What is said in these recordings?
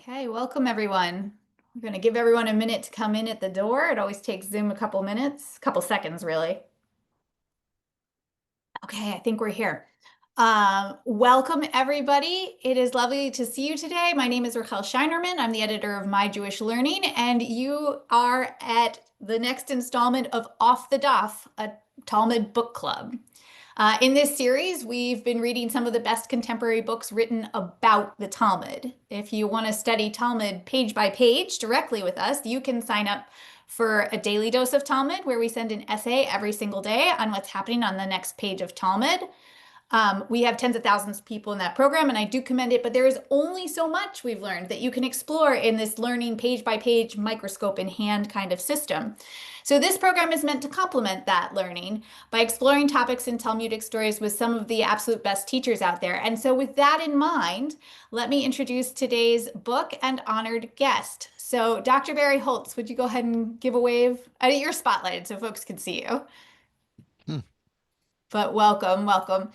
Okay, welcome everyone. We're going to give everyone a minute to come in at the door. It always takes Zoom a couple minutes, a couple seconds really. Okay, I think we're here. Welcome everybody. It is lovely to see you today. My name is Rachel Scheinerman. I'm the editor of My Jewish Learning, and you are at the next installment of Off the Daf, a Talmud book club. In this series, we've been reading some of the best contemporary books written about the Talmud. If you want to study Talmud page by page directly with us, you can sign up for a daily dose of Talmud, where we send an essay every single day on what's happening on the next page of Talmud. We have tens of thousands of people in that program, and I do commend it, but there is only so much we've learned that you can explore in this learning page by page, microscope in hand kind of system. So this program is meant to complement that learning by exploring topics in Talmudic stories with some of the absolute best teachers out there. And so with that in mind, let me introduce today's book and honored guest. So Dr. Barry Holtz, would you go ahead and give a wave? You're spotlighted so folks can see you. But welcome, welcome.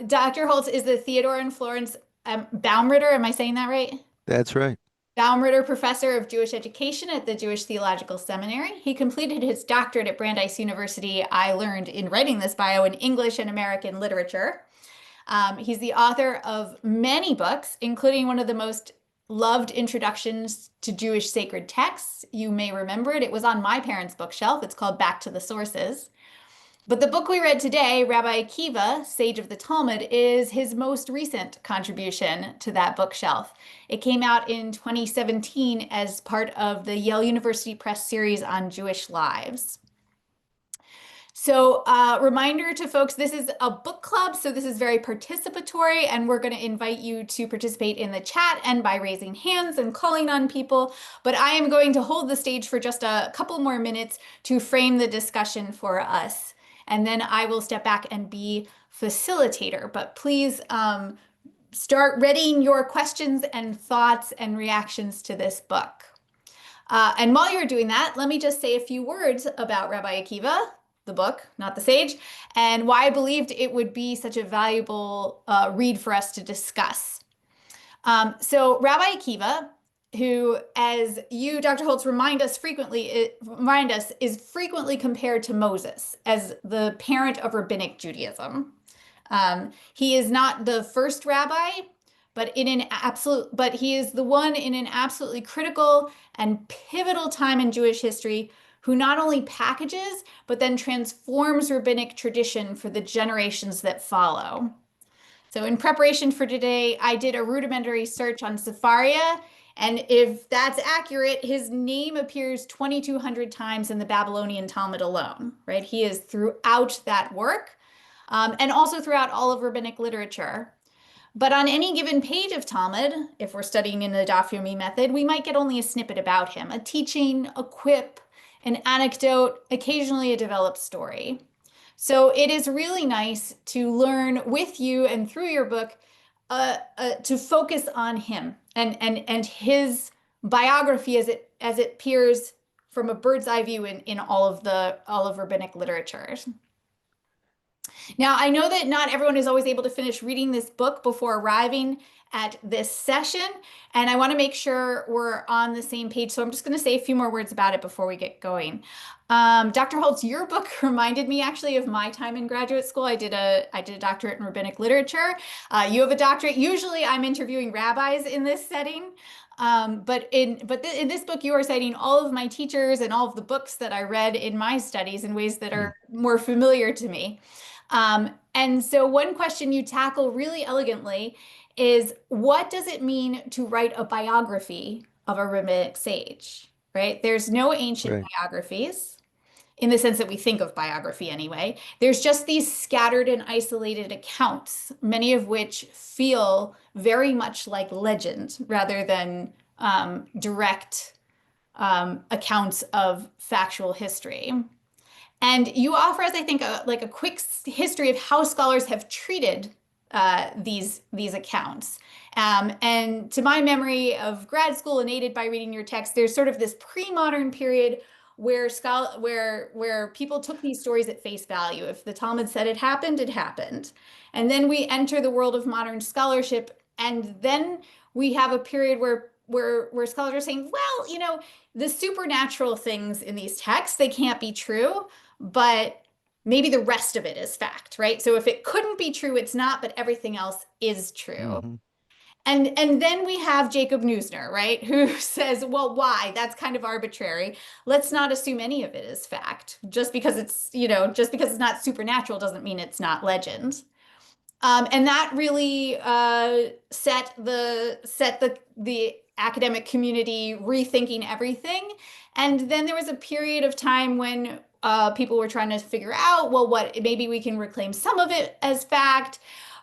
Dr. Holtz is the Theodore and Florence Baumritter. Am I saying that right? That's right. Baumritter Professor of Jewish Education at the Jewish Theological Seminary. He completed his doctorate at Brandeis University, I learned in writing this bio, in English and American literature. He's the author of many books, including one of the most loved introductions to Jewish sacred texts. You may remember it. It was on my parents' bookshelf. It's called Back to the Sources. But the book we read today, Rabbi Akiva, Sage of the Talmud, is his most recent contribution to that bookshelf. It came out in 2017 as part of the Yale University Press series on Jewish lives. So reminder to folks, this is a book club, so this is very participatory, and we're going to invite you to participate in the chat and by raising hands and calling on people. But I am going to hold the stage for just a couple more minutes to frame the discussion for us. And then I will step back and be facilitator. But please start readying your questions and thoughts and reactions to this book. And while you're doing that, let me just say a few words about Rabbi Akiva, the book, not the sage, and why I believed it would be such a valuable read for us to discuss. So Rabbi Akiva, who, as you, Dr. Holtz, remind us, is frequently compared to Moses as the parent of rabbinic Judaism. He is not the first rabbi, but he is the one in an absolutely critical and pivotal time in Jewish history who not only packages, but then transforms rabbinic tradition for the generations that follow. So in preparation for today, I did a rudimentary search on Sepharia, and if that's accurate, his name appears 2,200 times in the Babylonian Talmud alone, right? He is throughout that work, and also throughout all of rabbinic literature. But on any given page of Talmud, if we're studying in the Daf Yomi method, we might get only a snippet about him, a teaching, a quip, an anecdote, occasionally a developed story. So it is really nice to learn with you and through your book to focus on him and his biography as it appears from a bird's eye view in all of rabbinic literature. Now, I know that not everyone is always able to finish reading this book before arriving at this session, and I want to make sure we're on the same page. So I'm just going to say a few more words about it before we get going. Dr. Holtz, your book reminded me actually of my time in graduate school. I did a doctorate in rabbinic literature. You have a doctorate. Usually I'm interviewing rabbis in this setting. But in this book, you are citing all of my teachers and all of the books that I read in my studies in ways that are more familiar to me. And so one question you tackle really elegantly is, what does it mean to write a biography of a rabbinic sage, right? There's no ancient biographies in the sense that we think of biography anyway. There's just these scattered and isolated accounts, many of which feel very much like legend rather than direct accounts of factual history. And you offer us, I think, a quick history of how scholars have treated these accounts. And to my memory of grad school and aided by reading your text, there's sort of this pre-modern period where people took these stories at face value. If the Talmud said it happened, it happened. And then we enter the world of modern scholarship, and then we have a period where where scholars are saying, well, the supernatural things in these texts, they can't be true, but maybe the rest of it is fact, right? So if it couldn't be true, it's not, but everything else is true. Hmm. And then we have Jacob Neusner, right, who says, well, why? That's kind of arbitrary. Let's not assume any of it is fact. Just because it's not supernatural doesn't mean it's not legend. And that really set the academic community rethinking everything. And then there was a period of time when people were trying to figure out, well, what maybe we can reclaim some of it as fact.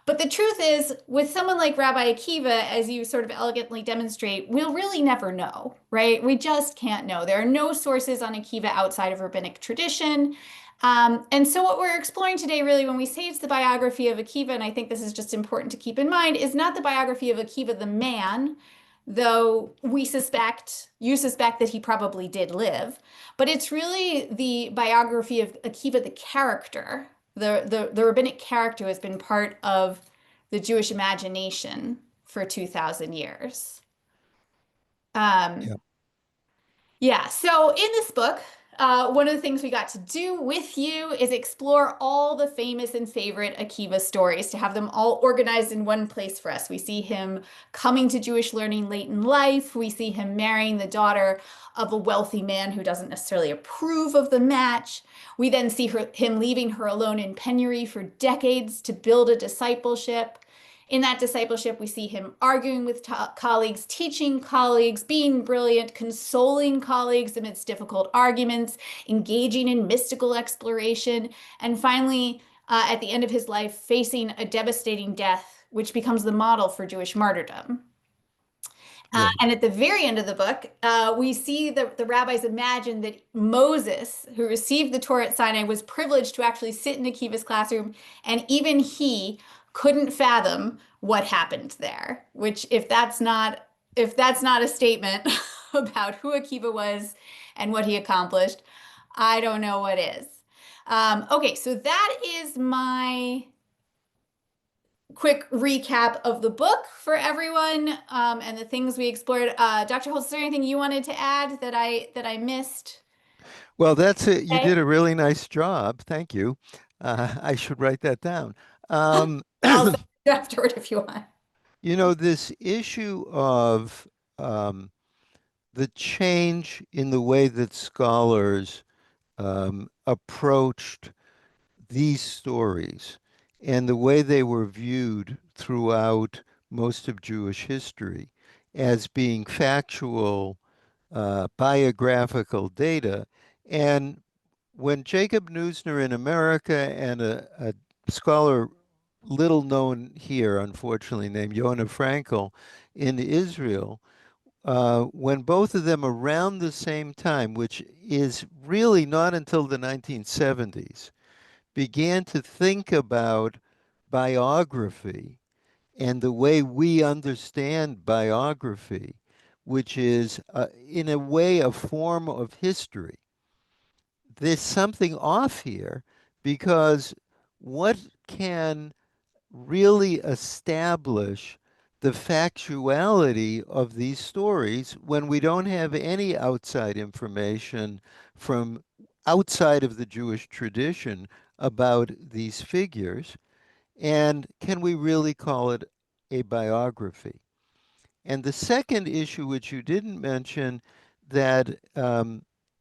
But the truth is, with someone like Rabbi Akiva, as you sort of elegantly demonstrate, we'll really never know, right? We just can't know. There are no sources on Akiva outside of rabbinic tradition. And so what we're exploring today, really, when we say it's the biography of Akiva, and I think this is just important to keep in mind, is not the biography of Akiva the man, though you suspect that he probably did live, but it's really the biography of Akiva the character, the rabbinic character who has been part of the Jewish imagination for 2,000 years. Um, Yeah. yeah, so in this book, one of the things we got to do with you is explore all the famous and favorite Akiva stories, to have them all organized in one place for us. We see him coming to Jewish learning late in life. We see him marrying the daughter of a wealthy man who doesn't necessarily approve of the match. We then see him leaving her alone in penury for decades to build a discipleship. In that discipleship, we see him arguing with colleagues, teaching colleagues, being brilliant, consoling colleagues amidst difficult arguments, engaging in mystical exploration, and finally, at the end of his life, facing a devastating death, which becomes the model for Jewish martyrdom. Right. And at the very end of the book, we see the rabbis imagine that Moses, who received the Torah at Sinai, was privileged to actually sit in Akiva's classroom, and even he couldn't fathom what happened there. Which, if that's not a statement about who Akiva was and what he accomplished, I don't know what is. Okay, so that is my quick recap of the book for everyone, and the things we explored. Dr. Holtz, is there anything you wanted to add that I missed? Well, that's it. You Okay. did a really nice job. Thank you. I should write that down. Um, I'll send it afterward if you want. this issue of um, the change in the way that scholars approached these stories and the way they were viewed throughout most of Jewish history as being factual, biographical data. And when Jacob Neusner in America and a scholar little known here, unfortunately, named Yonah Frankel in Israel, when both of them around the same time, which is really not until the 1970s, began to think about biography and the way we understand biography, which is, in a way, a form of history. There's something off here because what can really establish the factuality of these stories when we don't have any outside information from outside of the Jewish tradition about these figures? And can we really call it a biography? And the second issue, which you didn't mention, that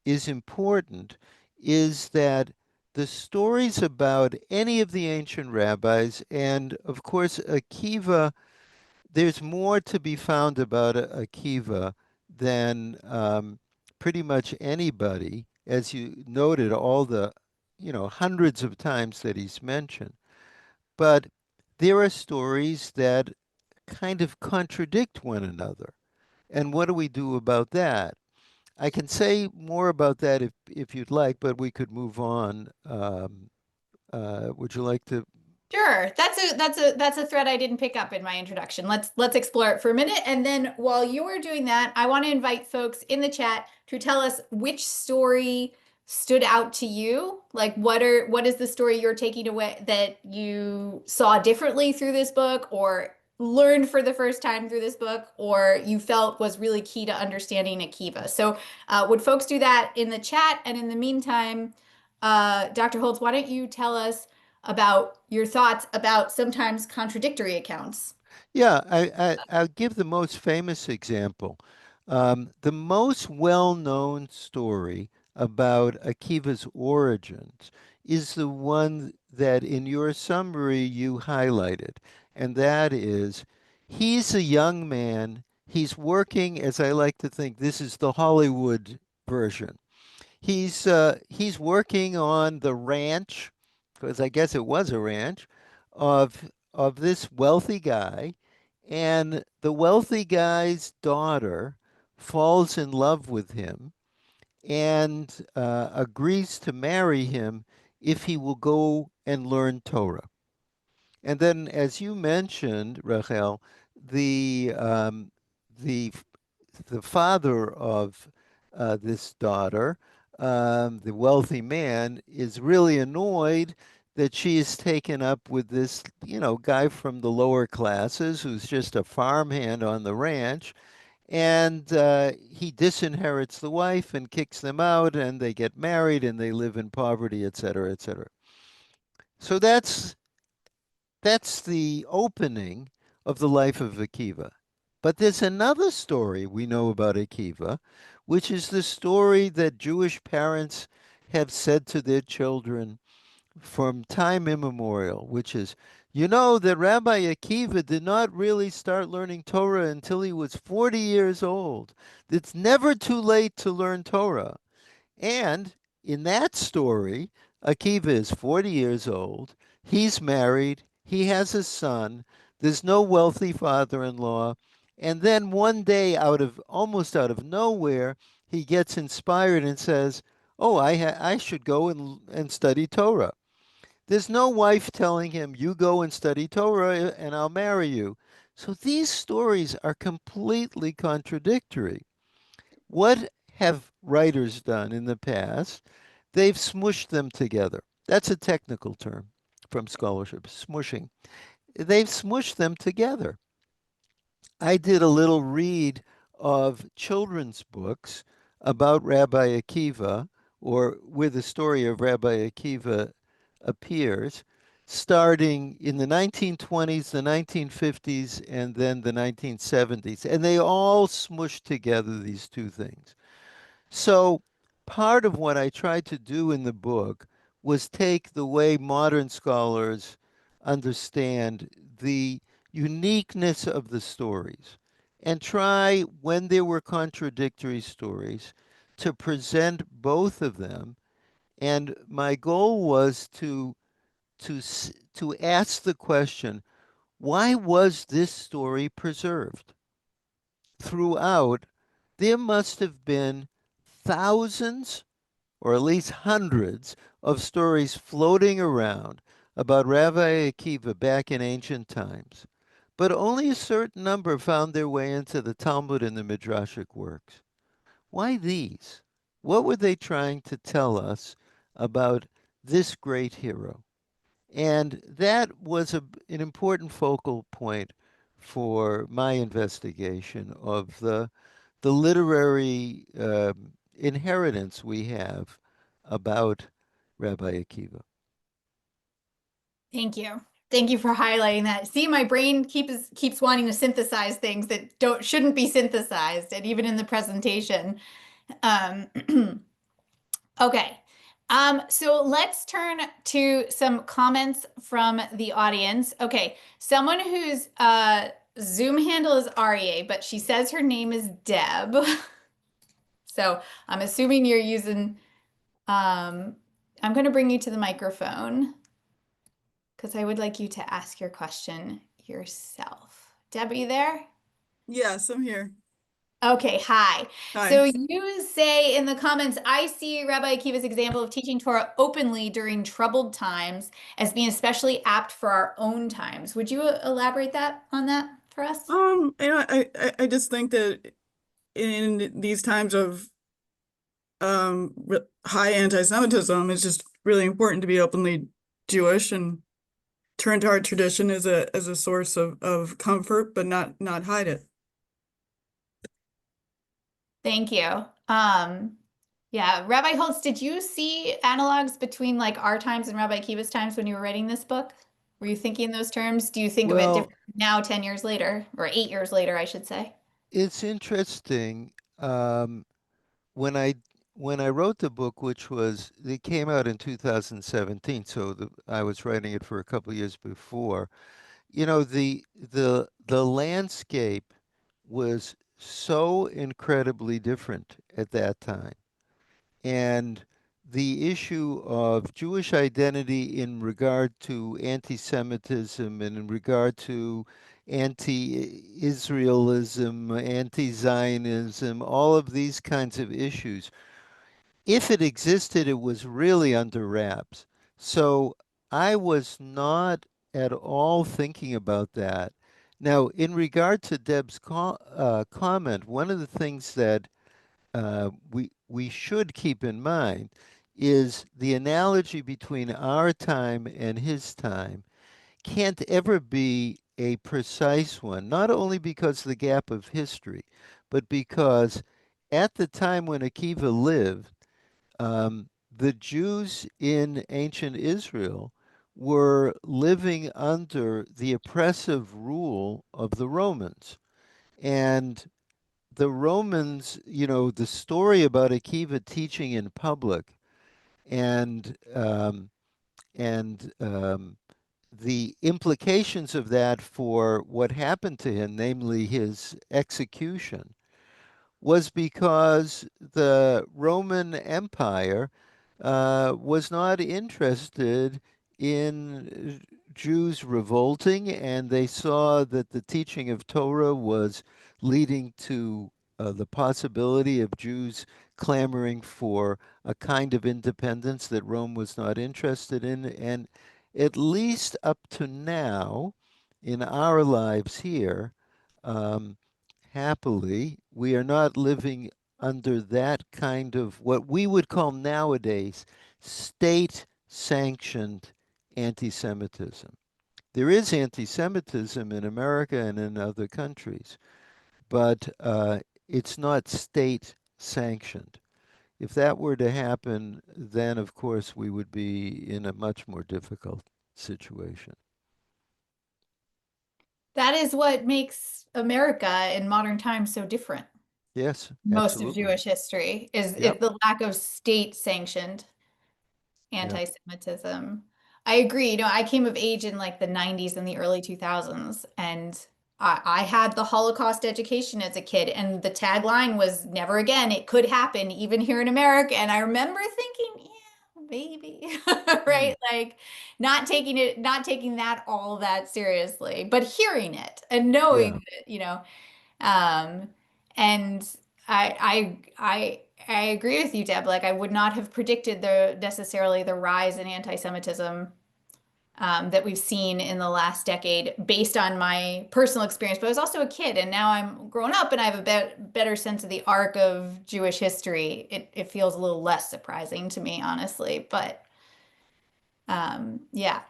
is important, is that the stories about any of the ancient rabbis, and of course, Akiva, there's more to be found about Akiva than pretty much anybody, as you noted, all the hundreds of times that he's mentioned. But there are stories that kind of contradict one another. And what do we do about that? I can say more about that if you'd like, but we could move on. Would you like to? Sure. That's a thread I didn't pick up in my introduction. Let's explore it for a minute. And then while you're doing that, I want to invite folks in the chat to tell us which story stood out to you. Like what is the story you're taking away that you saw differently through this book, or learned for the first time through this book or you felt was really key to understanding Akiva. So, would folks do that in the chat? And in the meantime, Dr. Holtz, why don't you tell us about your thoughts about sometimes contradictory accounts? Yeah, I'll give the most famous example. The most well-known story about Akiva's origins is the one that in your summary you highlighted, and that is he's a young man. He's working, as I like to think, this is the Hollywood version. He's working on the ranch, because I guess it was a ranch, of this wealthy guy, and the wealthy guy's daughter falls in love with him and agrees to marry him if he will go and learn Torah. And then, as you mentioned, Rachel, the um, the the father of this daughter, the wealthy man, is really annoyed that she is taken up with this, guy from the lower classes who's just a farmhand on the ranch. And he disinherits the wife and kicks them out, and they get married and they live in poverty, et cetera, et cetera. So that's the opening of the life of Akiva. But there's another story we know about Akiva, which is the story that Jewish parents have said to their children from time immemorial, which is, you know that Rabbi Akiva did not really start learning Torah until he was 40 years old. It's never too late to learn Torah. And in that story, Akiva is 40 years old. He's married. He has a son. There's no wealthy father-in-law. And then one day, almost out of nowhere, he gets inspired and says, "Oh, I should go and study Torah." There's no wife telling him, "You go and study Torah, and I'll marry you." So these stories are completely contradictory. What have writers done in the past? They've smushed them together. That's a technical term from scholarship, smushing. They've smushed them together. I did a little read of children's books about Rabbi Akiva, or where the story of Rabbi Akiva appears, starting in the 1920s, the 1950s, and then the 1970s. And they all smushed together these two things. So part of what I tried to do in the book was take the way modern scholars understand the uniqueness of the stories and try, when there were contradictory stories, to present both of them. And my goal was to ask the question, why was this story preserved? Throughout, there must have been thousands or at least hundreds of stories floating around about Rabbi Akiva back in ancient times, but only a certain number found their way into the Talmud and the Midrashic works. Why these? What were they trying to tell us about this great hero? And that was an important focal point for my investigation of the literary inheritance we have about Rabbi Akiva. Thank you. Thank you for highlighting that. See, my brain keeps wanting to synthesize things that don't shouldn't be synthesized, and even in the presentation. Um, okay. So let's turn to some comments from the audience. Okay, someone whose Zoom handle is REA, but she says her name is Deb. So I'm assuming you're using, I'm going to bring you to the microphone because I would like you to ask your question yourself. Deb, are you there? Yes, I'm here. Okay, hi. Hi. So you say in the comments, I see Rabbi Akiva's example of teaching Torah openly during troubled times as being especially apt for our own times. Would you elaborate on that for us? I just think that in these times of high anti-Semitism, it's just really important to be openly Jewish and turn to our tradition as a source of comfort, but not hide it. Thank you. Yeah, Rabbi Holtz, did you see analogs between like our times and Rabbi Akiva's times when you were writing this book? Were you thinking in those terms? Do you think of it Well, different now, 10 years later, or 8 years later, I should say? it's interesting. When I when I wrote the book, which was it came out in 2017, so I was writing it for a couple of years before. You know, the landscape was so incredibly different at that time. And the issue of Jewish identity in regard to anti-Semitism and in regard to anti-Israelism, anti-Zionism, all of these kinds of issues, if it existed, it was really under wraps. So I was not at all thinking about that. Now, in regard to Deb's comment, one of the things that we should keep in mind is the analogy between our time and his time can't ever be a precise one, not only because of the gap of history, but because at the time when Akiva lived, the Jews in ancient Israel were living under the oppressive rule of the Romans. And the Romans, you know, the story about Akiva teaching in public and the implications of that for what happened to him, namely his execution, was because the Roman Empire was not interested in Jews revolting, and they saw that the teaching of Torah was leading to the possibility of Jews clamoring for a kind of independence that Rome was not interested in. And at least up to now, in our lives here, um, happily, we are not living under that kind of what we would call nowadays state sanctioned anti Semitism. There is anti Semitism in America and in other countries, but it's not state sanctioned. If that were to happen, then of course we would be in a much more difficult situation. That is what makes America in modern times so different. Yes, Most of absolutely. Jewish history is Yep. the lack of state sanctioned Yeah. anti-Semitism. I agree. You know, I came of age in like the 90s and the early 2000s, and I had the Holocaust education as a kid, and the tagline was never again. It could happen even here in America. And I remember thinking, yeah, maybe, Hmm. right? Like not taking that all that seriously, but hearing it and knowing Yeah. that, um, and I agree with you, Deb. Like I would not have predicted the necessarily the rise in anti-Semitism that we've seen in the last decade based on my personal experience. But I was also a kid, and now I'm grown up, and I have a better sense of the arc of Jewish history. It feels a little less surprising to me, honestly. But yeah.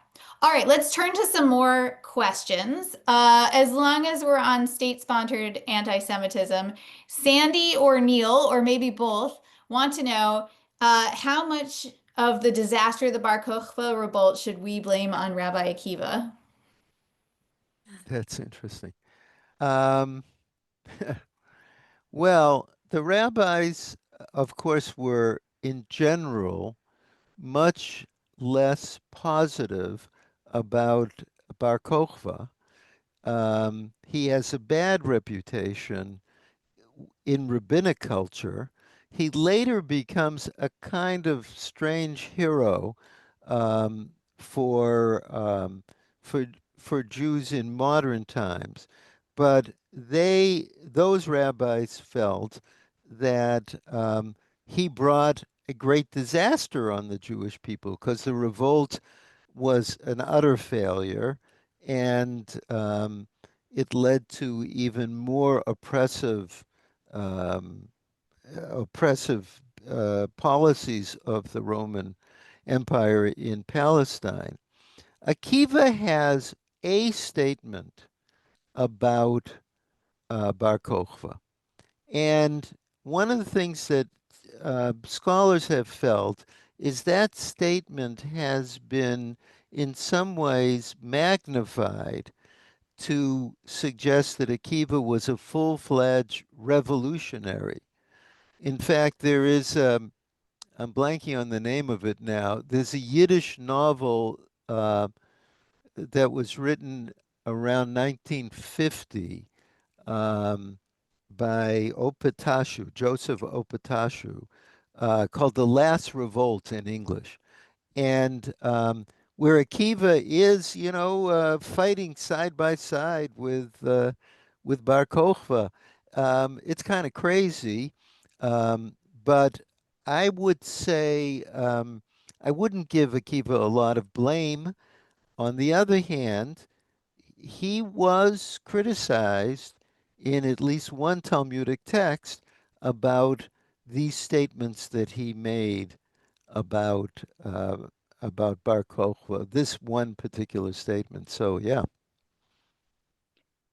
All right, let's turn to some more questions. As long as we're on state-sponsored anti-Semitism, Sandy or Neil, or maybe both, want to know how much of the disaster of the Bar Kokhba revolt should we blame on Rabbi Akiva? That's interesting. Um, well, the rabbis, of course, were in general much less positive about Bar Kokhba. He has a bad reputation in rabbinic culture. He later becomes a kind of strange hero um, for um, for for Jews in modern times, but those rabbis felt that he brought a great disaster on the Jewish people because the revolt was an utter failure, and it led to even more um, oppressive policies of the Roman Empire in Palestine. Akiva has a statement about Bar Kokhba. And one of the things that scholars have felt is that statement has been in some ways magnified to suggest that Akiva was a full-fledged revolutionary. In fact, I'm blanking on the name of it now. There's a Yiddish novel that was written around 1950 um, by Opatashu, Joseph Opatashu, called The Last Revolt in English. And where Akiva is, fighting side by side with Bar Kokhba. It's kind of crazy, but I would say I wouldn't give Akiva a lot of blame. On the other hand, he was criticized in at least one Talmudic text about these statements that he made about about Bar Kokhba, this one particular statement. So yeah,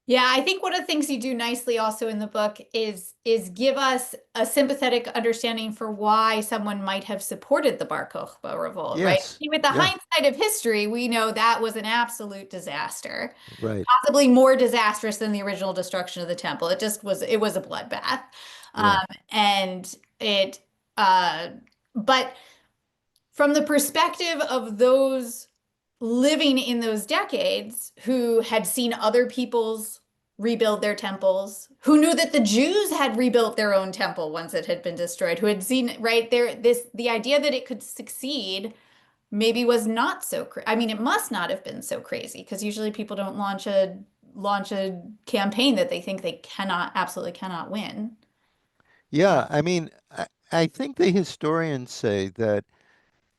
Yeah, I think one of the things you do nicely also in the book is give us a sympathetic understanding for why someone might have supported the Bar Kokhba revolt, right? yes, With the yeah, hindsight of history, we know that was an absolute disaster, right, possibly more disastrous than the original destruction of the temple. It was a bloodbath. yeah, And it uh but from the perspective of those living in those decades who had seen other peoples rebuild their temples, who knew that the Jews had rebuilt their own temple once it had been destroyed, who had seen right there the idea that it could succeed maybe was not so I mean, it must not have been so crazy because usually people don't launch a campaign that they think they cannot absolutely cannot win. yeah. I mean, I think the historians say that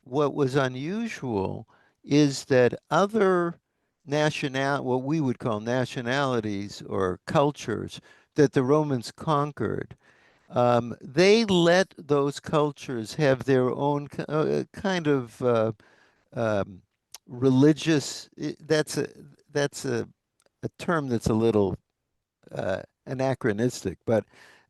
what was unusual is that other what we would call nationalities or cultures that the Romans conquered, they let those cultures have their own kind of um, religious. That's a term that's a little anachronistic, but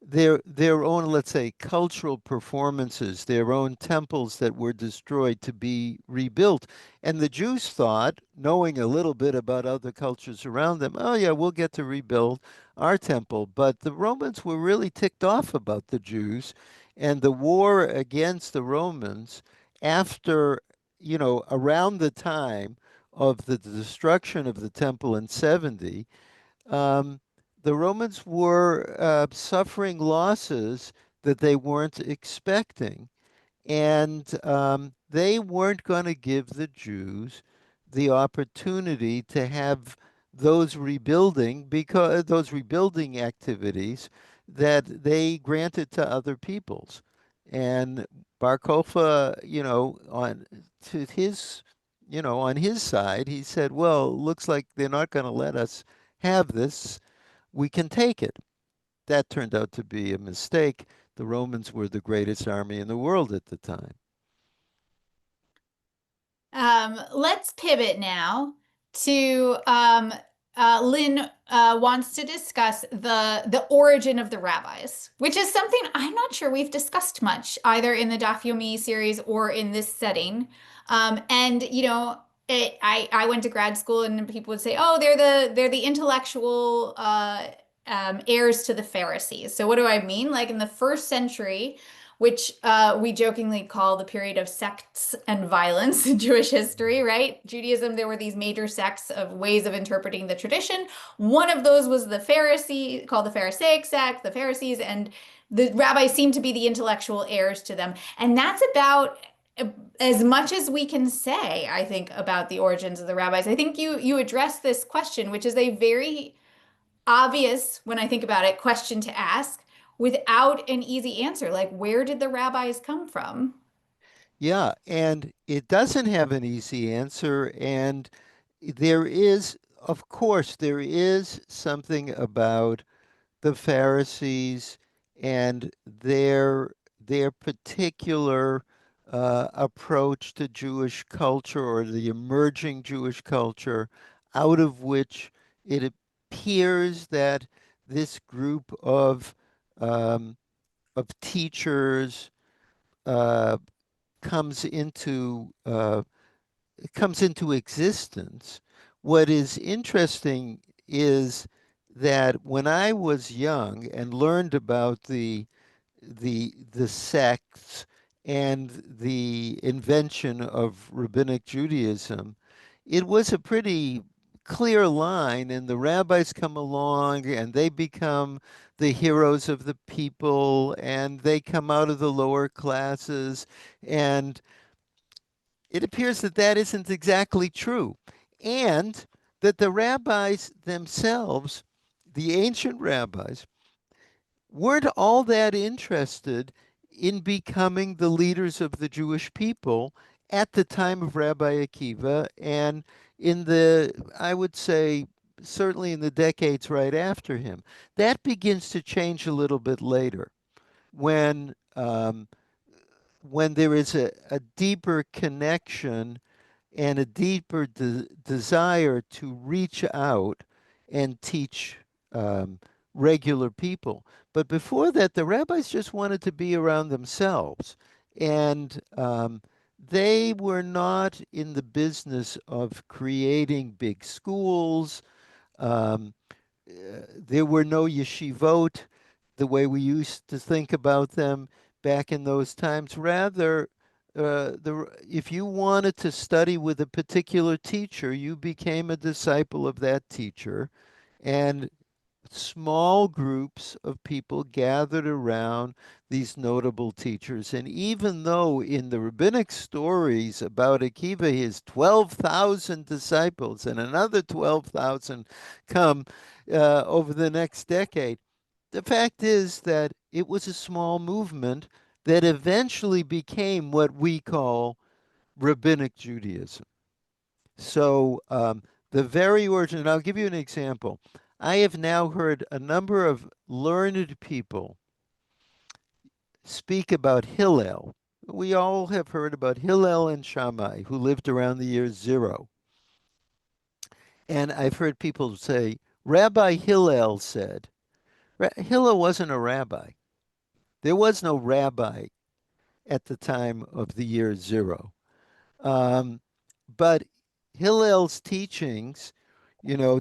their own, let's say, cultural performances, their own temples that were destroyed to be rebuilt. And the Jews thought, knowing a little bit about other cultures around them, oh yeah, we'll get to rebuild our temple. But the Romans were really ticked off about the Jews, and the war against the Romans after, around the time of the destruction of the temple in 70, um, the Romans were suffering losses that they weren't expecting, and they weren't going to give the Jews the opportunity to have those rebuilding activities that they granted to other peoples. And Bar Kokhba, to his, on his side, he said, "Well, looks like they're not going to let us have this. We can take it." That turned out to be a mistake. The Romans were the greatest army in the world at the time. Let's pivot now to Lynn wants to discuss the origin of the rabbis, which is something I'm not sure we've discussed much either in the Daf Yomi series or in this setting. And I went to grad school and people would say, oh, they're the intellectual heirs to the Pharisees. So what do I mean? Like in the first century, which we jokingly call the period of sects and violence in Jewish history, right? Judaism, there were these major sects of ways of interpreting the tradition. One of those was the Pharisee, called the Pharisaic sect, the Pharisees, and the rabbis seem to be the intellectual heirs to them. And that's about as much as we can say, I think, about the origins of the rabbis. I think you address this question, which is a very obvious, when I think about it, question to ask without an easy answer. Like, where did the rabbis come from? Yeah, and it doesn't have an easy answer. And there is, of course, there is something about the Pharisees and their particular approach to Jewish culture or the emerging Jewish culture, out of which it appears that this group um, of teachers uh, comes into existence. What is interesting is that when I was young and learned about the sects and the invention of rabbinic Judaism, it was a pretty clear line, and the rabbis come along and they become the heroes of the people, and they come out of the lower classes, and it appears that that isn't exactly true, and that the rabbis themselves, the ancient rabbis, weren't all that interested in becoming the leaders of the Jewish people at the time of Rabbi Akiva, and I would say, certainly in the decades right after him. That begins to change a little bit later when there is a deeper connection and a deeper desire to reach out and teach um, regular people. But before that, the rabbis just wanted to be around themselves. And they were not in the business of creating big schools. Um, there were no yeshivot the way we used to think about them back in those times. Rather, if you wanted to study with a particular teacher, you became a disciple of that teacher, and small groups of people gathered around these notable teachers. And even though in the rabbinic stories about Akiva, he has 12,000 disciples and another 12,000 come over the next decade, the fact is that it was a small movement that eventually became what we call rabbinic Judaism. So the very origin, and I'll give you an example. I have now heard a number of learned people speak about Hillel. We all have heard about Hillel and Shammai, who lived around the year 0. And I've heard people say, Rabbi Hillel said, Hillel wasn't a rabbi. There was no rabbi at the time of the year 0. Um, but Hillel's teachings,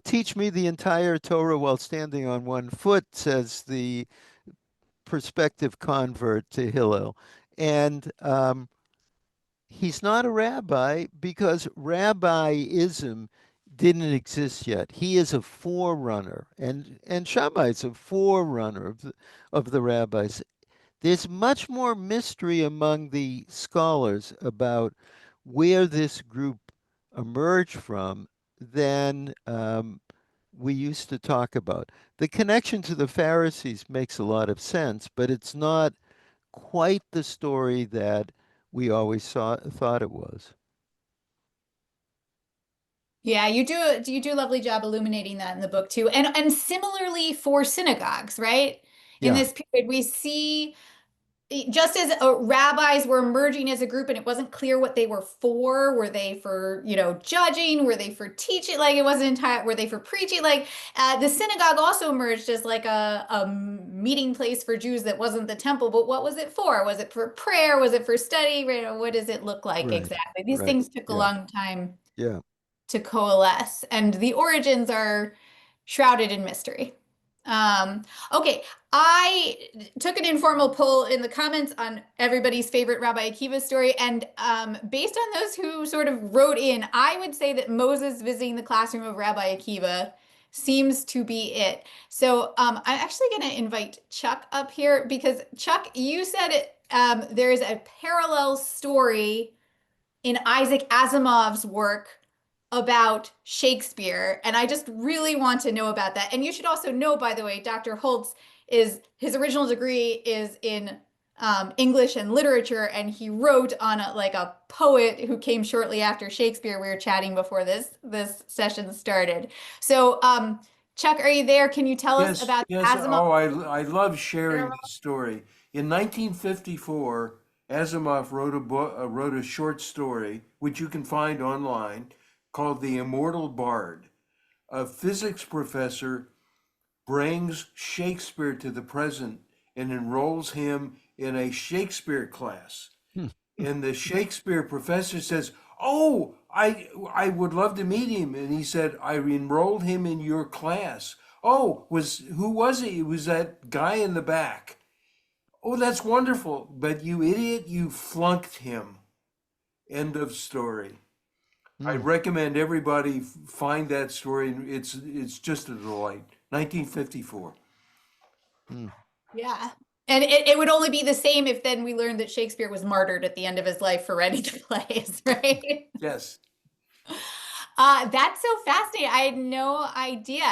teach me the entire Torah while standing on one foot, says the prospective convert to Hillel. And he's not a rabbi because rabbiism didn't exist yet. He is a forerunner, and Shammai is a forerunner of the rabbis. There's much more mystery among the scholars about where this group emerged from than we used to talk about. The connection to the Pharisees makes a lot of sense, but it's not quite the story that we always thought it was. Yeah, you do a lovely job illuminating that in the book too. And similarly for synagogues, right? In Yeah, this period, we see just as rabbis were emerging as a group and it wasn't clear what they were for, were they for, judging, were they for teaching, like it wasn't entire, were they for preaching, like the synagogue also emerged as like a meeting place for Jews that wasn't the temple, but what was it for? Was it for prayer? Was it for study? What does it look like right, exactly? These right. things took a Yeah, long time yeah. to coalesce, and the origins are shrouded in mystery. Um, okay, I took an informal poll in the comments on everybody's favorite Rabbi Akiva story, and based on those who sort of wrote in, I would say that Moses visiting the classroom of Rabbi Akiva seems to be it. So I'm actually going to invite Chuck up here because Chuck, you said there is a parallel story in Isaac Asimov's work about Shakespeare. And I just really want to know about that. And you should also know, by the way, Dr. Holtz is his original degree is in English and literature, and he wrote on like a poet who came shortly after Shakespeare. We were chatting before this session started. So, Chuck, are you there? Can you tell us Yes, about yes. Asimov? Oh, I love sharing this story. In 1954, Asimov wrote a short story, which you can find online, called The Immortal Bard. A physics professor brings Shakespeare to the present and enrolls him in a Shakespeare class. Hmm. And the Shakespeare professor says, "Oh, I would love to meet him." And he said, "I enrolled him in your class." "Oh, who was he?" "It was that guy in the back." "Oh, that's wonderful. But you idiot, you flunked him." End of story. I Hmm. recommend everybody find that story. It's just a delight. 1954. Hmm. Yeah. And it would only be the same if then we learned that Shakespeare was martyred at the end of his life for writing the plays, right? Yes. That's so fascinating. I had no idea.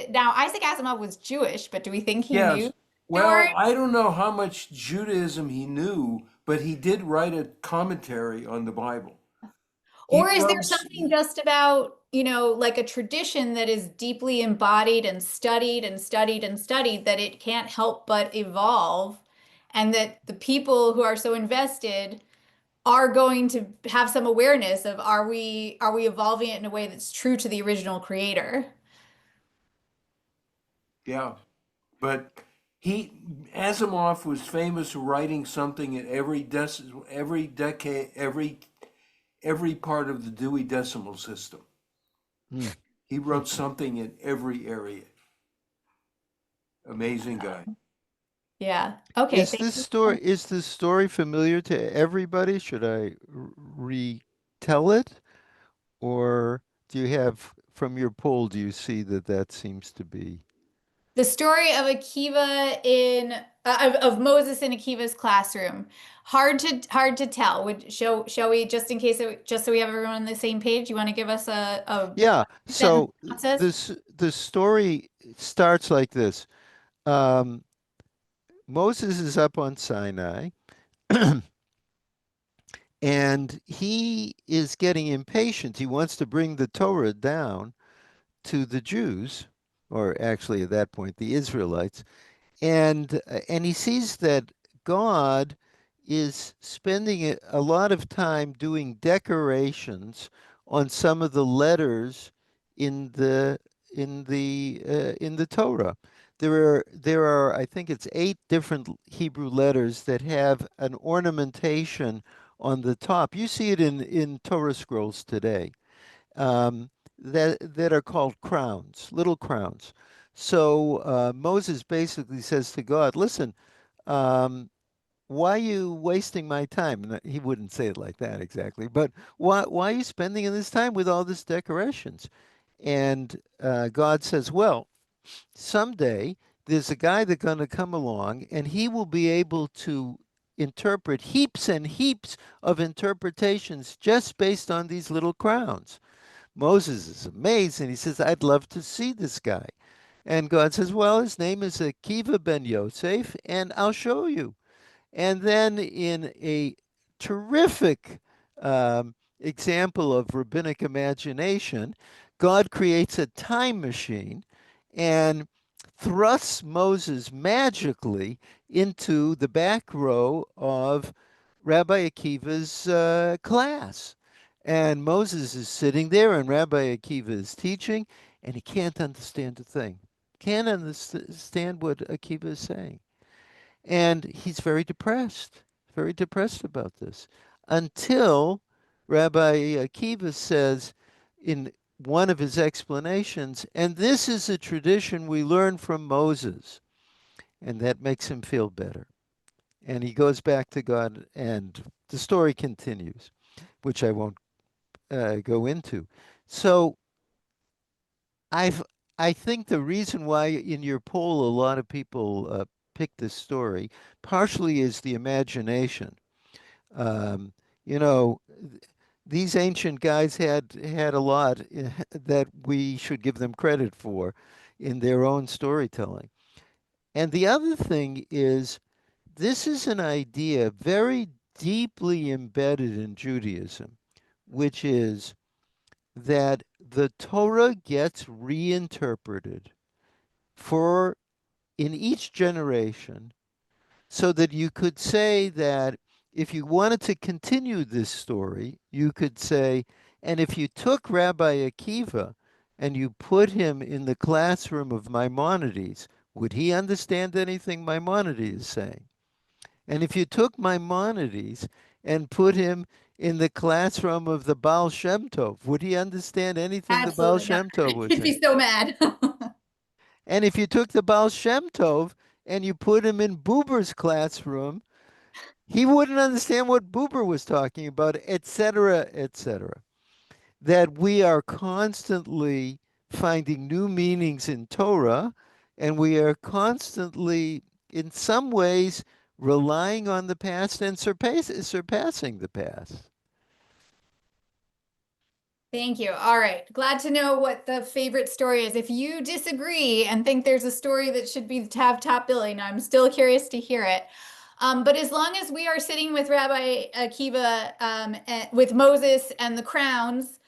Now Isaac Asimov was Jewish, but do we think he knew Yes. the story? Well, I don't know how much Judaism he knew, but he did write a commentary on the Bible. He Or is there wrote, something just about, like a tradition that is deeply embodied and studied and studied and studied that it can't help but evolve, and that the people who are so invested are going to have some awareness of are we evolving it in a way that's true to the original creator? yeah, but he Asimov was famous for writing something at every decade, every part of the Dewey Decimal System. Hmm. He wrote something in every area. Amazing guy. Yeah. Okay. Thank you. Is this story familiar to everybody? Should I retell it, or do you have from your poll? Do you see that that seems to be? The story of Akiva of Moses in Akiva's classroom. Hard to tell. Shall we, just in case just so we have everyone on the same page, you want to give us a Yeah. sentence So synopsis? the story starts like this. Um, Moses is up on Sinai, and he is getting impatient. He wants to bring the Torah down to the Jews, or actually at that point the Israelites, and he sees that God is spending a lot of time doing decorations on some of the letters in the Torah. There are I think it's 8 different Hebrew letters that have an ornamentation on the top. You see it in Torah scrolls today, that are called crowns, little crowns. So Moses basically says to God, "Listen, um, why are you wasting my time?" And he wouldn't say it like that exactly, but why are you spending this time with all these decorations? And God says, "Well, someday there's a guy that's going to come along, and he will be able to interpret heaps and heaps of interpretations just based on these little crowns." Moses is amazed and he says, "I'd love to see this guy." And God says, "Well, his name is Akiva ben Yosef, and I'll show you." And then, in a terrific example of rabbinic imagination, God creates a time machine and thrusts Moses magically into the back row of Rabbi Akiva's class. And Moses is sitting there, and Rabbi Akiva is teaching, and he can't understand a thing. Can't understand what Akiva is saying. And he's very depressed about this, until Rabbi Akiva says in one of his explanations, "And this is a tradition we learn from Moses." And that makes him feel better. And he goes back to God, and the story continues, which I won't go into. So I've I think the reason why in your poll a lot of people pick this story partially is the imagination. Um, you know, these ancient guys had a lot that we should give them credit for in their own storytelling. And the other thing is, this is an idea very deeply embedded in Judaism, which is that the Torah gets reinterpreted for in each generation, so that you could say that if you wanted to continue this story, you could say, and if you took Rabbi Akiva and you put him in the classroom of Maimonides, would he understand anything Maimonides is saying? And if you took Maimonides and put him in the classroom of the Baal Shem Tov, would he understand anything the Baal Absolutely not. Shem Tov was He'd saying? be so mad. And if you took the Baal Shem Tov and you put him in Buber's classroom, he wouldn't understand what Buber was talking about, etc., etc. That we are constantly finding new meanings in Torah, and we are constantly, in some ways, relying on the past and surpassing the past. Thank you. All right. Glad to know what the favorite story is. If you disagree and think there's a story that should be to have top billing, I'm still curious to hear it. But as long as we are sitting with Rabbi Akiva, with Moses and the crowns,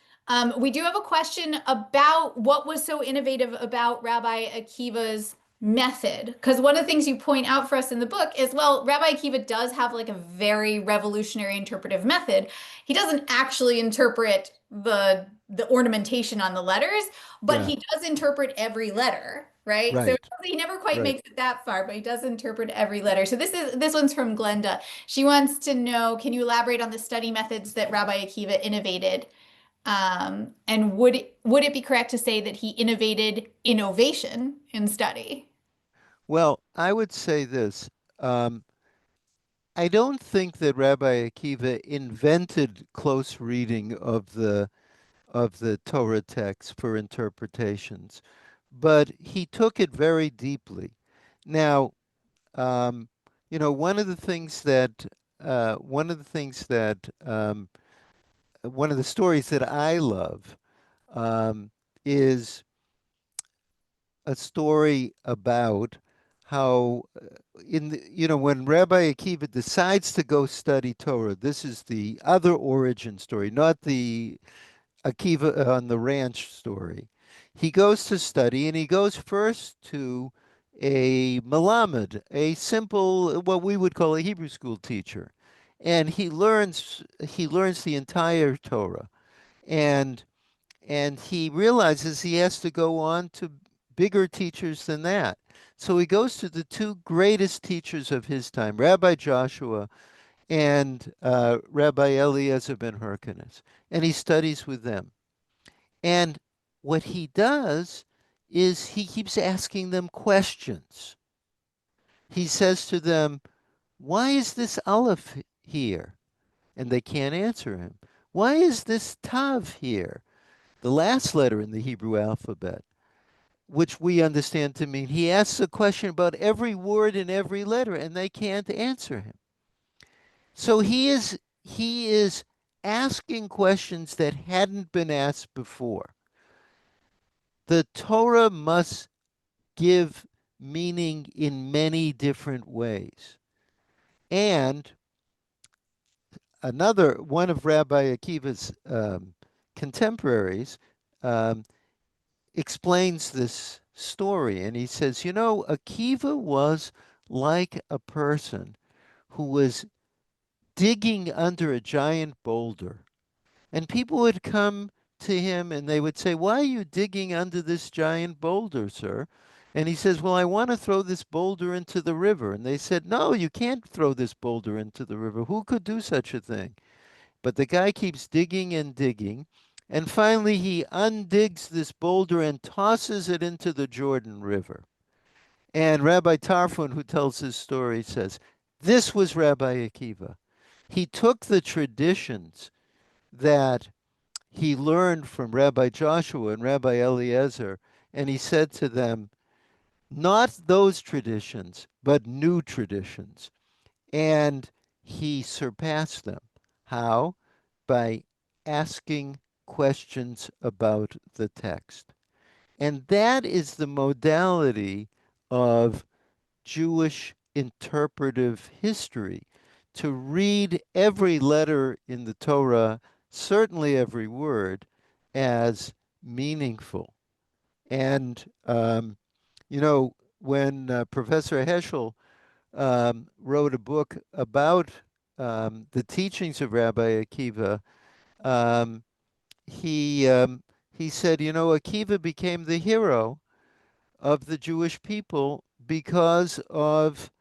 we do have a question about what was so innovative about Rabbi Akiva's method. Because one of the things you point out for us in the book is, well, Rabbi Akiva does have like a very revolutionary interpretive method. He doesn't actually interpret the ornamentation on the letters, but Yeah, he does interpret every letter, right? So right, he never quite right. makes it that far, but he does interpret every letter. So this one's from Glenda. She wants to know, can you elaborate on the study methods that Rabbi Akiva innovated? And would it be correct to say that he innovated innovation in study? Well, I would say this. I don't think that Rabbi Akiva invented close reading of the Torah text for interpretations, but he took it very deeply. Now, um, you know, one of the stories that I love um, is a story about how when Rabbi Akiva decides to go study Torah, this is the other origin story, not the Akiva on the ranch story. He goes to study, and he goes first to a Melamed, a simple, what we would call a Hebrew school teacher, and he learns the entire Torah, and he realizes he has to go on to bigger teachers than that. So he goes to the two greatest teachers of his time, Rabbi Joshua and Rabbi Eliezer ben Hyrcanus, and he studies with them. And what he does is he keeps asking them questions. He says to them, why is this Aleph here? And they can't answer him. Why is this Tav here? The last letter in the Hebrew alphabet, which we understand to mean he asks a question about every word in every letter, and they can't answer him. So he is asking questions that hadn't been asked before. The Torah must give meaning in many different ways. And another one of Rabbi Akiva's contemporaries um, explains this story, and he says, Akiva was like a person who was digging under a giant boulder. And people would come to him and they would say, why are you digging under this giant boulder, sir? And he says, well, I want to throw this boulder into the river. And they said, no, you can't throw this boulder into the river. Who could do such a thing? But the guy keeps digging and digging. And finally, he undigs this boulder and tosses it into the Jordan River. And Rabbi Tarfon, who tells his story, says, this was Rabbi Akiva. He took the traditions that he learned from Rabbi Joshua and Rabbi Eliezer, and he said to them, not those traditions, but new traditions. And he surpassed them. How? By asking questions about the text. And that is the modality of Jewish interpretive history, to read every letter in the Torah, certainly every word, as meaningful. And, when Professor Heschel wrote a book about the teachings of Rabbi Akiva, um, he he said, you know, Akiva became the hero of the Jewish people because of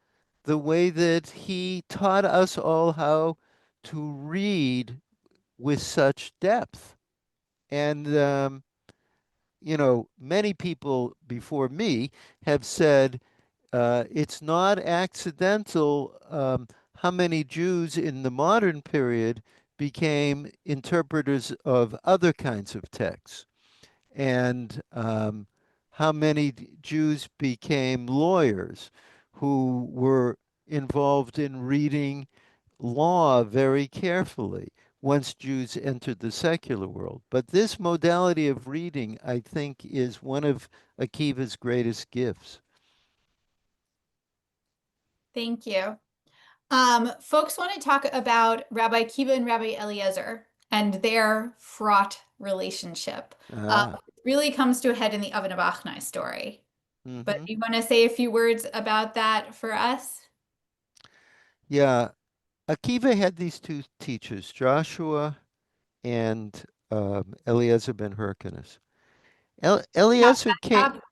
the way that he taught us all how to read with such depth. And you know, many people before me have said it's not accidental how many Jews in the modern period became interpreters of other kinds of texts, and how many Jews became lawyers who were involved in reading law very carefully once Jews entered the secular world. But this modality of reading, I think, is one of Akiva's greatest gifts. Thank you. Folks want to talk about Rabbi Akiva and Rabbi Eliezer and their fraught relationship. Ah, It really comes to a head in the Oven of Achnai story. But mhm. do you want to say a few words about that for us? Yeah, Akiva had these two teachers, Joshua and Eliezer ben Hyrcanus. Cop, Eliezer came, bad cop?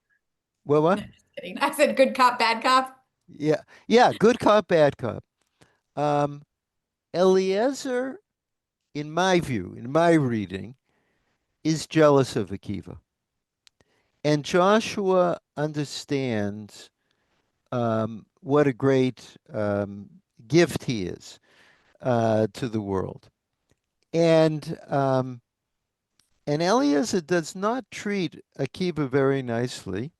well, what? No, just kidding. I said good cop, bad cop. Yeah, yeah, good cop, bad cop. Um, Eliezer, in my view, in my reading, is jealous of Akiva. And Joshua understands what a great gift he is to the world. And Eliezer does not treat Akiva very nicely.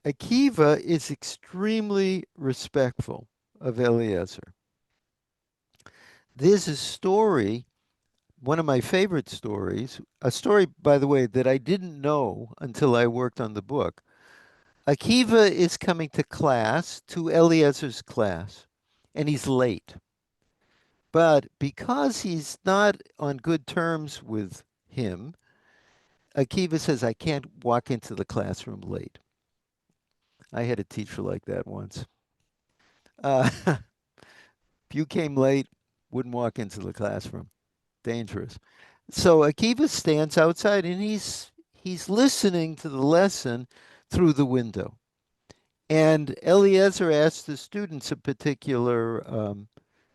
Akiva is extremely respectful of Eliezer. There's a story, one of my favorite stories, a story, by the way, that I didn't know until I worked on the book. Akiva is coming to class, to Eliezer's class, and he's late. But because he's not on good terms with him, Akiva says, I can't walk into the classroom late. I had a teacher like that once. If you came late, wouldn't walk into the classroom. Dangerous. So Akiva stands outside and he's listening to the lesson through the window. And Eliezer asks the students a particular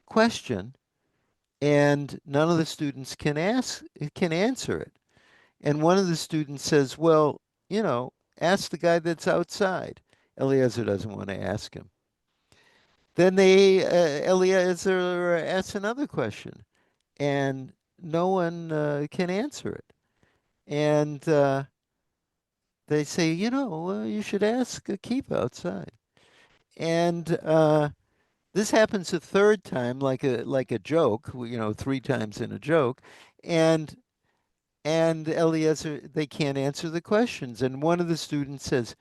question, and none of the students can answer it. And one of the students says, "Well, you know, ask the guy that's outside." Eliezer doesn't want to ask him. Then Eliezer asks another question, and no one can answer it. And they say, you know, you should ask a keep outside. And this happens a third time, like a joke, you know, three times in a joke, and Eliezer, they can't answer the questions. And one of the students says,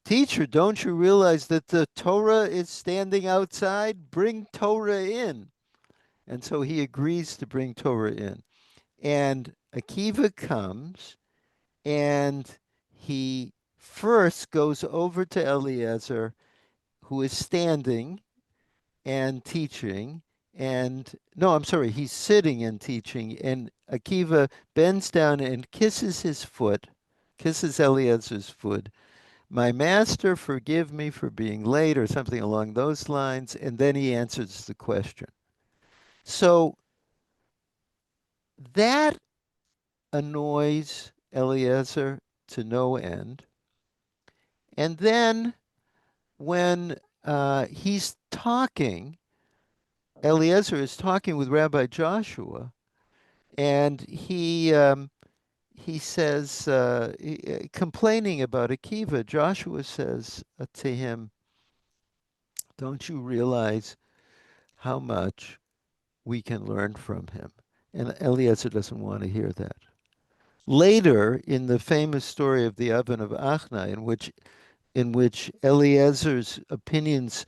"Teacher, don't you realize that the Torah is standing outside? Bring Torah in." And so he agrees to bring Torah in. And Akiva comes and he first goes over to Eliezer, who is standing and teaching. And no, I'm sorry, he's sitting and teaching. And Akiva bends down and kisses his foot, kisses Eliezer's foot. "My master, forgive me for being late," or something along those lines. And then he answers the question. So that annoys Eliezer to no end. And then when he's talking, Eliezer is talking with Rabbi Joshua, and he says, complaining about Akiva, Joshua says to him, "Don't you realize how much we can learn from him?" And Eliezer doesn't want to hear that. Later, in the famous story of the oven of Achna, in which Eliezer's opinions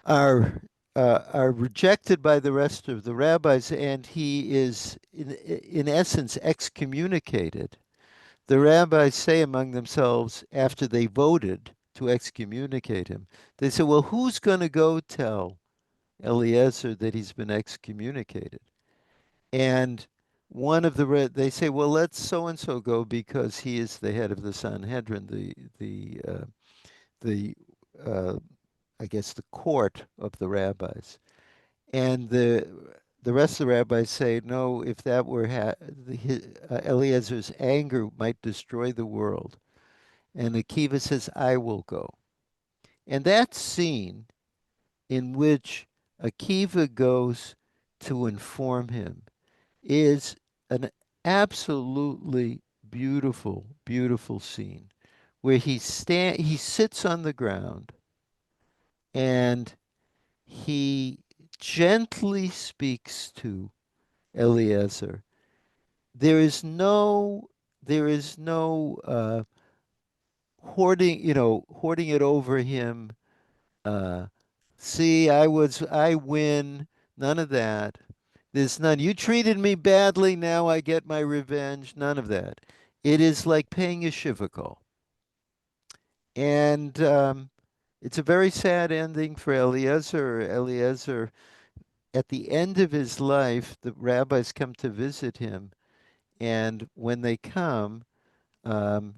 are rejected by the rest of the rabbis, and he is in essence excommunicated. The rabbis say among themselves after they voted to excommunicate him, they say, "Well, who's going to go tell Eliezer that he's been excommunicated. And one of they say, well, let so and so go because he is the head of the Sanhedrin, the uh, I guess the court of the rabbis. And the rest of the rabbis say, no, if that were Eliezer's anger might destroy the world. And Akiva says, I will go. And that scene in which Akiva goes to inform him is an absolutely beautiful, beautiful scene where he sits on the ground and he gently speaks to Eliezer. There is no hoarding it over him. Uh, See, I win. None of that. There's none. You treated me badly. Now I get my revenge. None of that. It is like paying a shivakol. And it's a very sad ending for Eliezer. Eliezer, at the end of his life, the rabbis come to visit him. And when they come,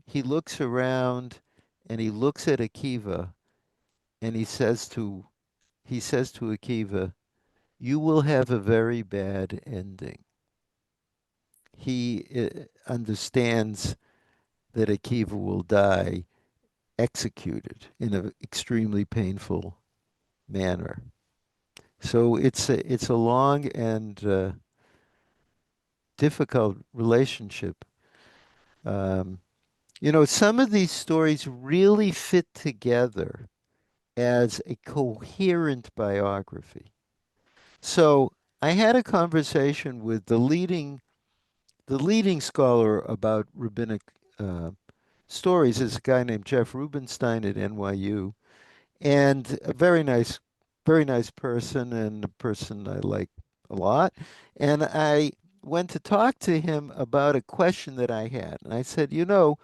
he looks around and he looks at Akiva and he says to Akiva, you will have a very bad ending. He understands that Akiva will die executed in an extremely painful manner. So it's a long and difficult relationship. Um, some of these stories really fit together as a coherent biography. So I had a conversation with the leading scholar about rabbinic uh, stories is a guy named Jeff Rubenstein at NYU, and a very nice person, and a person I like a lot. And I went to talk to him about a question that I had, and I said, w-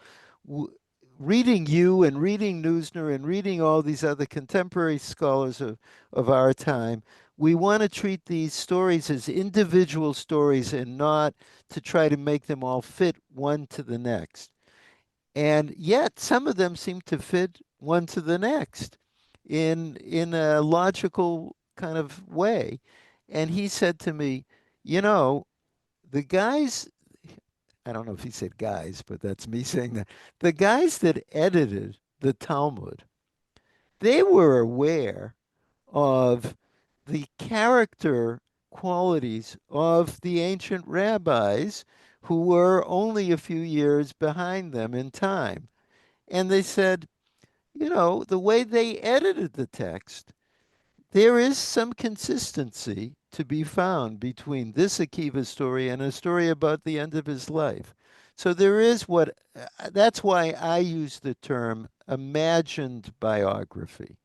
reading you and reading Neusner and reading all these other contemporary scholars of our time, we want to treat these stories as individual stories and not to try to make them all fit one to the next. And yet some of them seem to fit one to the next in a logical kind of way. And he said to me, you know, the guys, I don't know if he said guys, but that's me saying that. The guys that edited the Talmud, they were aware of the character qualities of the ancient rabbis who were only a few years behind them in time. And they said, the way they edited the text, there is some consistency to be found between this Akiva story and a story about the end of his life. So there is that's why I use the term imagined biography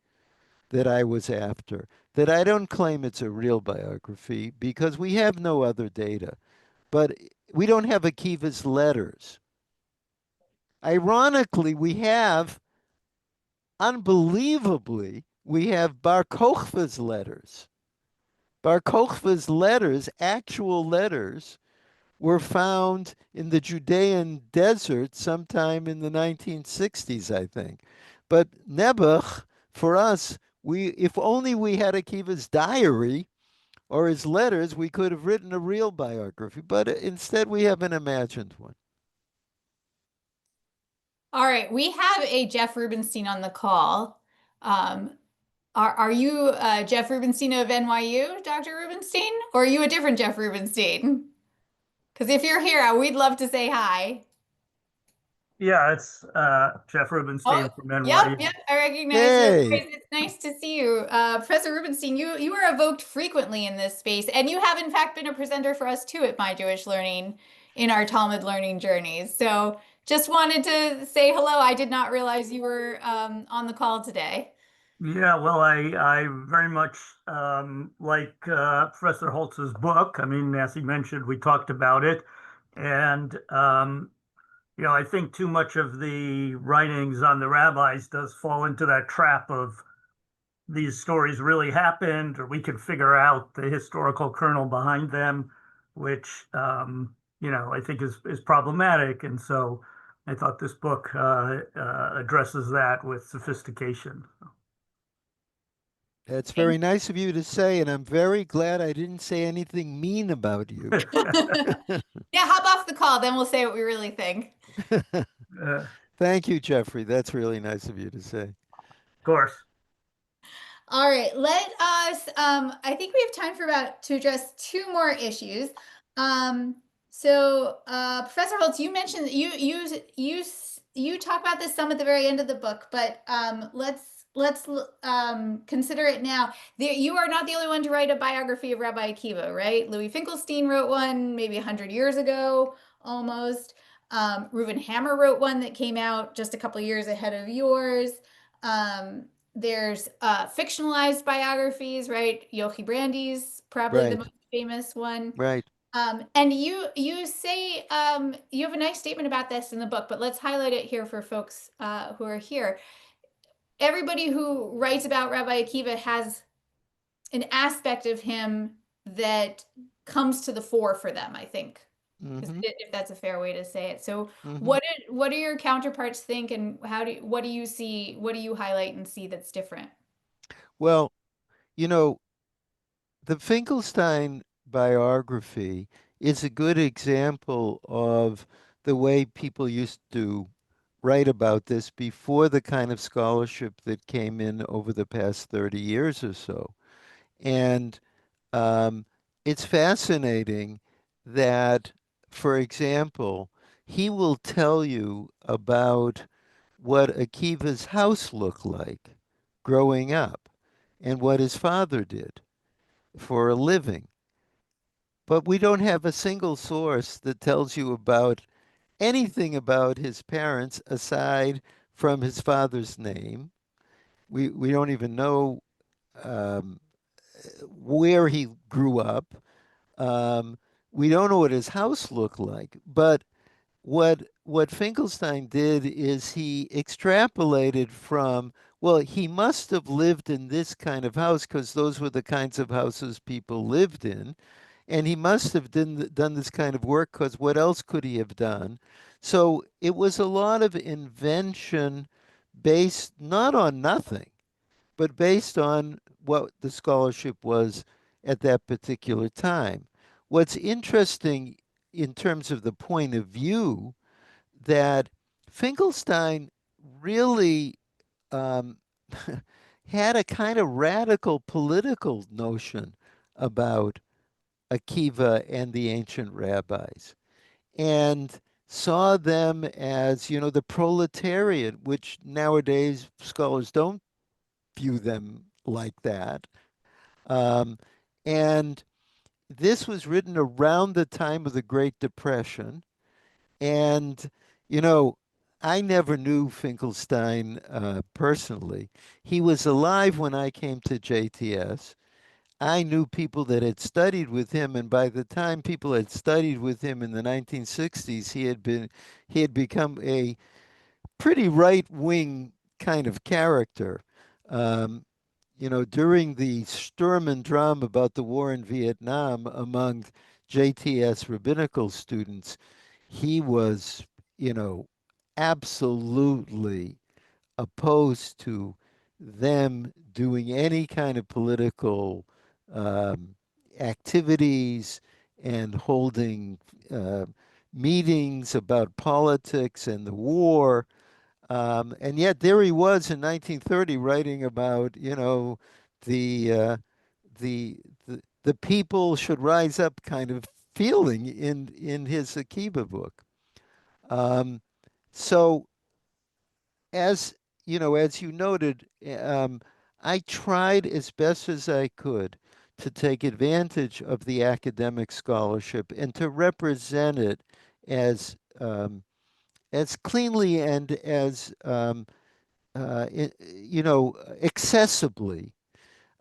that I was after. That I don't claim it's a real biography because we have no other data. But we don't have Akiva's letters. Ironically, unbelievably, we have Bar Kokhba's letters. Bar Kokhba's letters, actual letters, were found in the Judean desert sometime in the 1960s, I think. But Nebuch, for us, if only we had Akiva's diary or his letters, we could have written a real biography. But instead, we have an imagined one. All right, we have a Jeff Rubenstein on the call. Are you Jeff Rubenstein of NYU, Dr. Rubenstein, or are you a different Jeff Rubenstein? Because if you're here, we'd love to say hi. Yeah, it's Jeff Rubenstein from NYU. Yep, I recognize your Hey. voice. It's nice to see you. Professor Rubenstein, you are evoked frequently in this space, and you have in fact been a presenter for us too at My Jewish Learning in our Talmud learning journeys. So just wanted to say hello. I did not realize you were on the call today. Yeah, well, I very much like Professor Holtz's book. I mean, as he mentioned, we talked about it, and I think too much of the writings on the rabbis does fall into that trap of these stories really happened, or we could figure out the historical kernel behind them, which I think is problematic. And so I thought this book addresses that with sophistication. That's very nice of you to say, and I'm very glad I didn't say anything mean about you. Yeah, hop off the call, then we'll say what we really think. Of Thank you, Jeffrey. That's really nice of you to say. course. All right, let us, I think we have time for to address two more issues. Professor Holtz, you mentioned that you talk about this some at the very end of the book, but let's consider it now. You are not the only one to write a biography of Rabbi Akiva, right? Louis Finkelstein wrote one maybe 100 years ago, almost. Reuben Hammer wrote one that came out just a couple years ahead of yours. There's fictionalized biographies, right? Yochi Brandy's probably the Right, most famous one. right. And you say you have a nice statement about this in the book, but let's highlight it here for folks who are here. Everybody who writes about Rabbi Akiva has an aspect of him that comes to the fore for them, I think, Hmm. if that's a fair way to say it. So Hmm. what do your counterparts think, and what do you see, what do you highlight and see that's different? Well, you know, the Finkelstein biography is a good example of the way people used to write about this before the kind of scholarship that came in over the past 30 years or so. And um, it's fascinating that, for example, he will tell you about what Akiva's house looked like growing up and what his father did for a living. But we don't have a single source that tells you about anything about his parents aside from his father's name. We don't even know um, where he grew up. Um, we don't know what his house looked like. But what Finkelstein did is he extrapolated from, well, he must have lived in this kind of house because those were the kinds of houses people lived in. And he must have done this kind of work because what else could he have done? So it was a lot of invention based not on nothing, but based on what the scholarship was at that particular time. What's interesting in terms of the point of view that Finkelstein really um, had a kind of radical political notion about Akiva and the ancient rabbis and saw them as, the proletariat, which nowadays scholars don't view them like that. Um, and this was written around the time of the Great Depression. And, you know, I never knew Finkelstein personally. He was alive when I came to JTS. I knew people that had studied with him, and by the time people had studied with him in the 1960s, he had become a pretty right-wing kind of character. Um, during the Sturm und Drang about the war in Vietnam among JTS rabbinical students, he was, you know, absolutely opposed to them doing any kind of political um, activities and holding uh, meetings about politics and the war. And yet there he was in 1930 writing about, the, uh, the people should rise up kind of feeling in his Akiba book. Um, so as as you noted, I tried as best as I could to take advantage of the academic scholarship and to represent it as as cleanly and as accessibly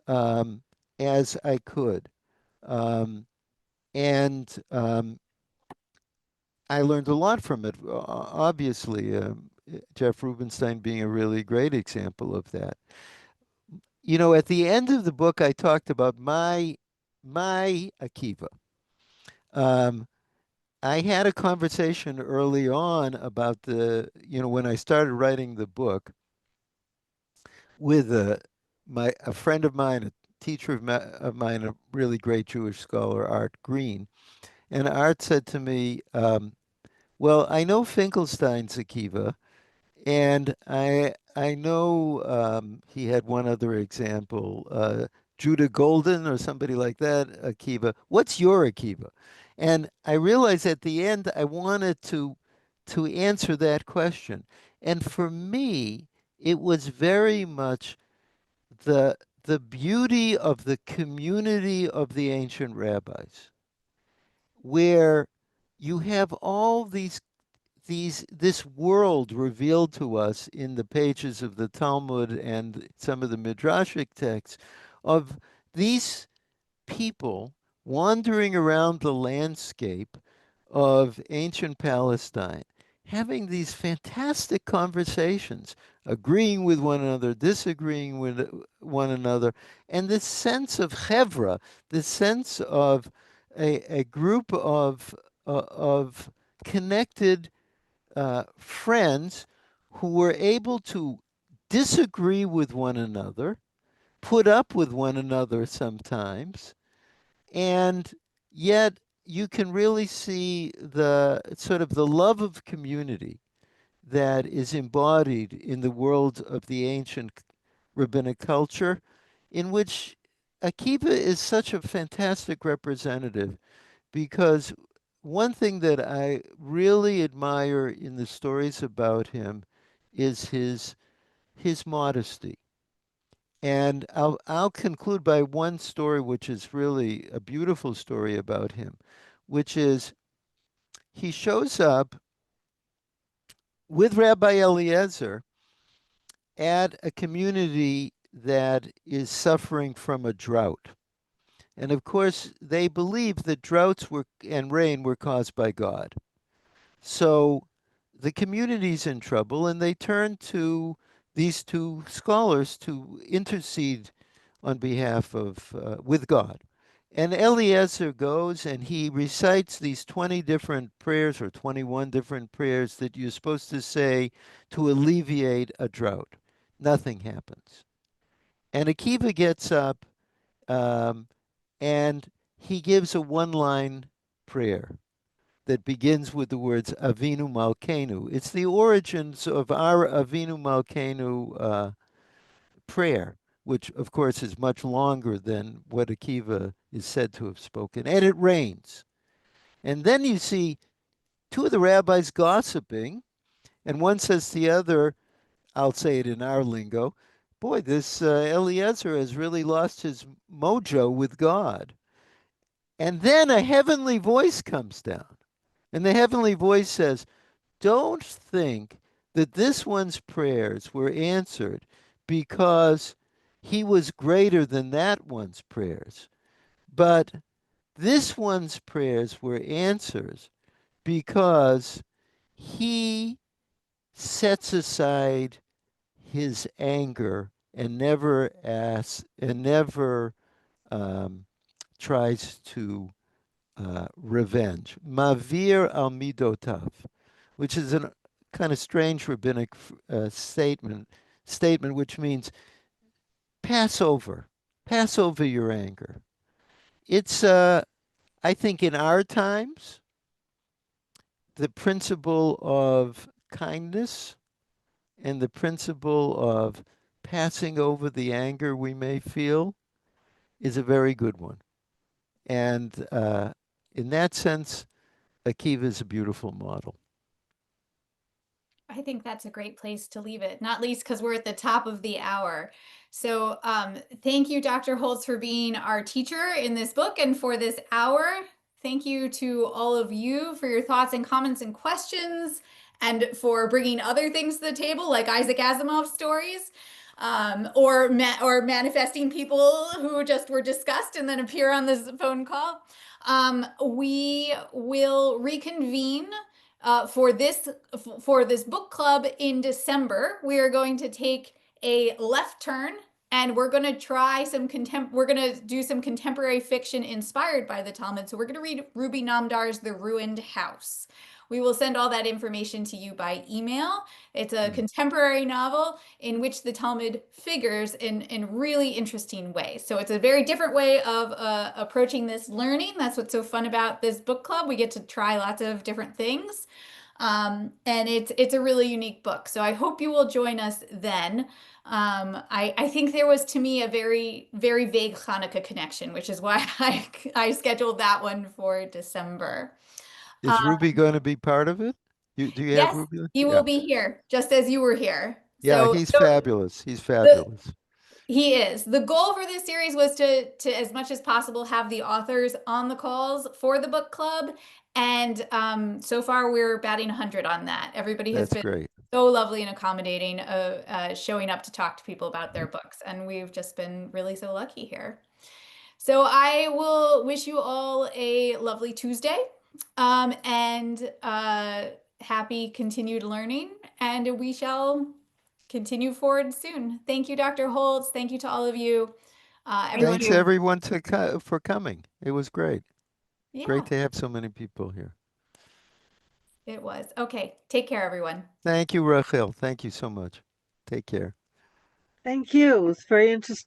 um, as I could. Um, and I learned a lot from it, obviously, Jeff Rubenstein being a really great example of that. you know, at the end of the book, I talked about my Akiva. Um, I had a conversation early on about when I started writing the book with a friend of mine, a teacher of mine, a really great Jewish scholar, Art Green. And Art said to me, well, I know Finkelstein's Akiva, and I know he had one other example, Judah Golden or somebody like that, Akiva. What's your Akiva? And I realized at the end I wanted to answer that question. And for me, it was very much the beauty of the community of the ancient rabbis, where you have all this world revealed to us in the pages of the Talmud and some of the Midrashic texts of these people wandering around the landscape of ancient Palestine, having these fantastic conversations, agreeing with one another, disagreeing with one another, and this sense of chevra, this sense of a group of connected friends who were able to disagree with one another, put up with one another sometimes, and yet you can really see the sort of the love of community that is embodied in the world of the ancient rabbinic culture, in which Akiva is such a fantastic representative, because one thing that I really admire in the stories about him is his modesty. And I'll conclude by one story, which is really a beautiful story about him, which is he shows up with Rabbi Eliezer at a community that is suffering from a drought. And of course, they believe that droughts and rain were caused by God. So the community's in trouble, and they turn to these two scholars to intercede on behalf of with God. And Eliezer goes and he recites these 20 different prayers or 21 different prayers that you're supposed to say to alleviate a drought. Nothing happens. And Akiva gets up um, and he gives a one-line prayer that begins with the words Avinu Malkeinu. It's the origins of our Avinu Malkeinu prayer, which of course is much longer than what Akiva is said to have spoken. And it rains. And then you see two of the rabbis gossiping, and one says to the other, I'll say it in our lingo, boy, this Eliezer has really lost his mojo with God. And then a heavenly voice comes down. And the heavenly voice says, don't think that this one's prayers were answered because he was greater than that one's prayers, but this one's prayers were answers because he sets aside his anger and never um, tries to revenge. Mavir al midotav, which is a kind of strange rabbinic statement, which means pass over your anger. It's, I think, in our times, the principle of kindness and the principle of passing over the anger we may feel is a very good one. And in that sense, Akiva is a beautiful model. I think that's a great place to leave it, not least because we're at the top of the hour. So thank you, Dr. Holtz, for being our teacher in this book and for this hour. Thank you to all of you for your thoughts and comments and questions, and for bringing other things to the table, like Isaac Asimov's stories, or manifesting people who just were discussed and then appear on this phone call. We will reconvene for this book club in December. We are going to take a left turn and we're going to try we're going to do some contemporary fiction inspired by the Talmud. So we're going to read Ruby Namdar's The Ruined House. We will send all that information to you by email. It's a contemporary novel in which the Talmud figures in really interesting ways. So it's a very different way of approaching this learning. That's what's so fun about this book club. We get to try lots of different things. And it's a really unique book. So I hope you will join us then. I think there was, to me, a very, very vague Hanukkah connection, which is why I scheduled that one for December. Is Ruby going to be part of it? Do you have Yes, Ruby? he will be here, just as you were here. Yeah, So he's fabulous. He's fabulous. he is. The goal for this series was to as much as possible have the authors on the calls for the book club. And so far we're batting 100 on that. Everybody has That's been great. so lovely and accommodating, showing up to talk to people about their books. And we've just been really so lucky here. So I will wish you all a lovely Tuesday and happy continued learning. And we shall continue forward soon. Thank you, Dr. Holtz. Thank you to all of you. Everyone. Thanks everyone for coming. It was great. Yeah, Great to have so many people here. it was. Okay, take care, everyone. Thank you, Rachel. Thank you so much. Take care. Thank you. It was very interesting.